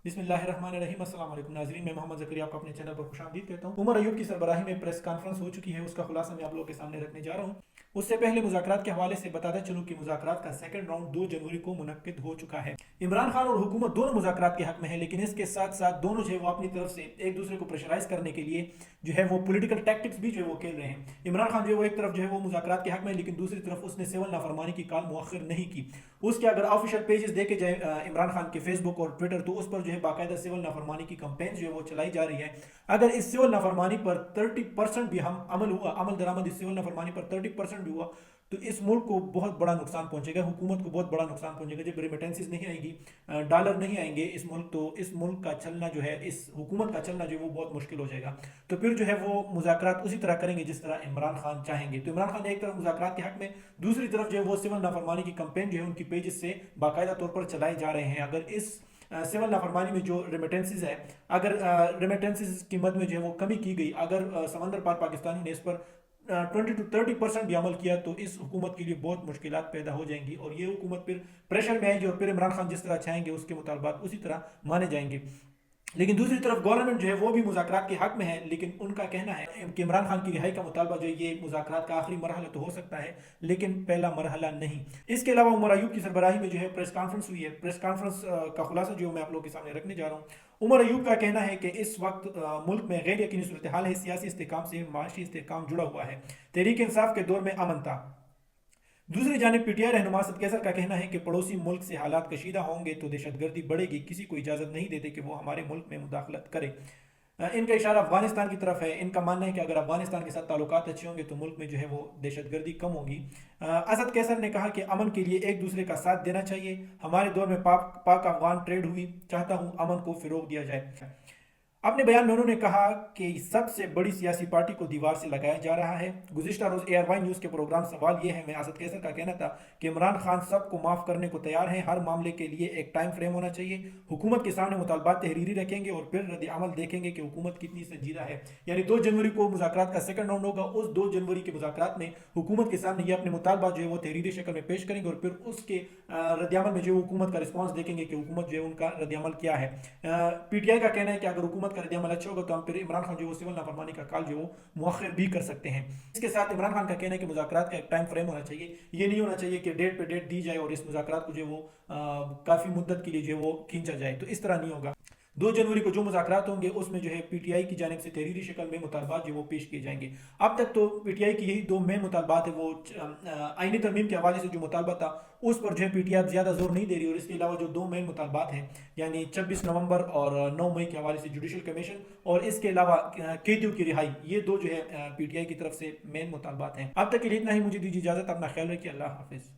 बिस्मिल्लाहिर्रहमानिर्रहीम। अस्सलाम वालेकुम नाज़रीन, मैं मोहम्मद ज़करिया आपको अपने चैनल पर खुशामदीद कहता हूँ। उमर अयूब की सरबराही में प्रेस कॉन्फ्रेंस हो चुकी है, उसका खुलासा मैं आप लोगों के सामने रखने जा रहा हूँ। उससे पहले मुज़ाकरात के हवाले से बताता चलूँ कि मुज़ाकरात का सेकंड राउंड 2 जनवरी को मुनक्किद हो चुका है। इमरान खान और हुकूमत दोनों मुज़ाकरात के हक में है, लेकिन इसके साथ साथ दोनों जो है वो अपनी तरफ से एक दूसरे को प्रेशराइज करने के लिए जो है वो पॉलिटिकल टैक्टिक्स भी जो है वो खेल रहे हैं। इमरान खान जो है वो एक तरफ जो है वो मुज़ाकरात के हक में है, लेकिन दूसरी तरफ उसने सिविल नाफरमानी की कॉल मुअख्खर नहीं की। उसके अगर ऑफिशियल पेजेस देखे जाए इमरान खान के फेसबुक और ट्विटर, तो उस पर जो है बाकायदा सिविल नाफरमानी की कंपेन जो है वो चलाई जा रही है। अगर इस सिविल नाफरमानी पर 30% भी हम अमल दरामद इस सिविल नाफरमानी पर 30% भी हुआ, तो इस मुल्क को बहुत बड़ा नुकसान पहुंचेगा, हुकूमत को बहुत बड़ा नुकसान पहुंचेगा। जब रेमिटेंसेस नहीं आएगी, डॉलर नहीं आएंगे इस मुल्क, तो इस मुल्क का चलना जो है, इस हुकूमत का चलना जो है वो बहुत मुश्किल हो जाएगा। तो फिर जो है वो मुज़ाकरात उसी तरह करेंगे जिस तरह इमरान खान चाहेंगे। तो इमरान खान एक तरफ मुज़ाकरात के हक में, दूसरी तरफ जो है वो सिविल नाफरमानी की कंपेन जो है उनकी पेजेस से बाकायदा तौर पर चलाए जा रहे हैं। अगर इस सिविल नाफरमानी में जो रेमिटेंसेस है, अगर रेमिटेंसेस की मद में जो है वो कमी की गई, अगर समंदर पार पाकिस्तानी ने इस पर 20 to 30% भी अमल किया, तो इस हुकूमत के लिए बहुत मुश्किलात पैदा हो जाएंगी और ये हुकूमत फिर प्रेशर में आएगी और फिर इमरान खान जिस तरह चाहेंगे उसके मुतालबात उसी तरह माने जाएंगे। लेकिन दूसरी तरफ गवर्नमेंट जो है वो भी मुज़ाकरात के हक में है, लेकिन उनका कहना है कि इमरान खान की रिहाई का मुतालबा जो है ये मुज़ाकरात का आखिरी मरहला तो हो सकता है, लेकिन पहला मरहला नहीं। इसके अलावा उमर अयूब की सरबराही में जो है प्रेस कॉन्फ्रेंस हुई है। प्रेस कॉन्फ्रेंस का खुलासा जो मैं आप लोगों के सामने रखने जा रहा हूँ। उमर अयूब का कहना है कि इस वक्त मुल्क में गैर यकीनी सूरत हाल है, सियासी इस्तेहकाम से माशी इस्तेहकाम जुड़ा हुआ है, तहरीक इंसाफ के दौर में अमन था। दूसरी जानिब पीटीआई रहनुमा असद कैसर का कहना है कि पड़ोसी मुल्क से हालात कशीदा होंगे तो दहशतगर्दी बढ़ेगी, किसी को इजाज़त नहीं देते कि वो हमारे मुल्क में मुदाखलत करे। इनका इशारा अफगानिस्तान की तरफ है। इनका मानना है कि अगर अफगानिस्तान के साथ ताल्लुकात अच्छे होंगे तो मुल्क में जो है वो दहशतगर्दी कम होगी। असद कैसर ने कहा कि अमन के लिए एक दूसरे का साथ देना चाहिए। हमारे दौर में पाक अफगान ट्रेड हुई, चाहता हूँ अमन को फ़रोग दिया जाए। अपने बयान में उन्होंने कहा कि सबसे बड़ी सियासी पार्टी को दीवार से लगाया जा रहा है। गुज़िश्ता रोज़ ARY न्यूज़ के प्रोग्राम सवाल ये है में आसद कैसर का कहना था कि इमरान खान सबको माफ़ करने को तैयार हैं, हर मामले के लिए एक टाइम फ्रेम होना चाहिए। हुकूमत के सामने मुतालबात तहरीरी रखेंगे और फिर रद्द अमल देखेंगे कि हुकूमत कितनी संजीदा है। यानी 2 जनवरी को मुज़ाकरात का सेकंड राउंड होगा। उस 2 जनवरी के मुज़ाकरात में हुकूमत के सामने ये अपने मुतालबात जो है वो तहरीरी शक्ल में पेश करेंगे और फिर उसके रद्द अमल में जो हुकूमत का रिस्पॉन्स देखेंगे कि हुकूमत जो है उनका रद्द अमल क्या है। PTI का कहना है कि अगर हुकूमत का रद्द अमल अच्छा होगा तो हम फिर इमरान खान जो वो सिविल नाफरमानी का कॉल जो वो मुअख्खर भी कर सकते हैं। इसके साथ इमरान खान का कहना है कि मुज़ाकरात का एक टाइम फ्रेम होना चाहिए। ये नहीं होना चाहिए कि डेट पे डेट दी जाए और इस मुज़ाकरात को जो वो काफ़ी मुद्दत के लिए जो वो खींचा जाए, तो इस तरह नहीं होगा। 2 जनवरी को जो मुज़ाकरात होंगे उसमें जो है PTI की जानिब से तहरीरी शक्ल में मुतालबात जो वो पेश किए जाएंगे। अब तक तो PTI की यही 2 मेन मुतालबात है। वो आईनी तरमीम के हवाले से जो मुतालबा था उस पर जो है PTI अब ज़्यादा जोर नहीं दे रही, और इसके अलावा जो 2 मेन मुतालबात हैं, यानी 26 नवंबर और 9 मई के हवाले से जुडिशल कमीशन और इसके अलावा कैदियों की रिहाई, ये 2 जो है PTI की तरफ से मेन मुतालबात हैं। अब तक के लिए इतना ही। मुझे दीजिए इजाज़त, अपना ख्याल रखिए। अल्लाह हाफिज़।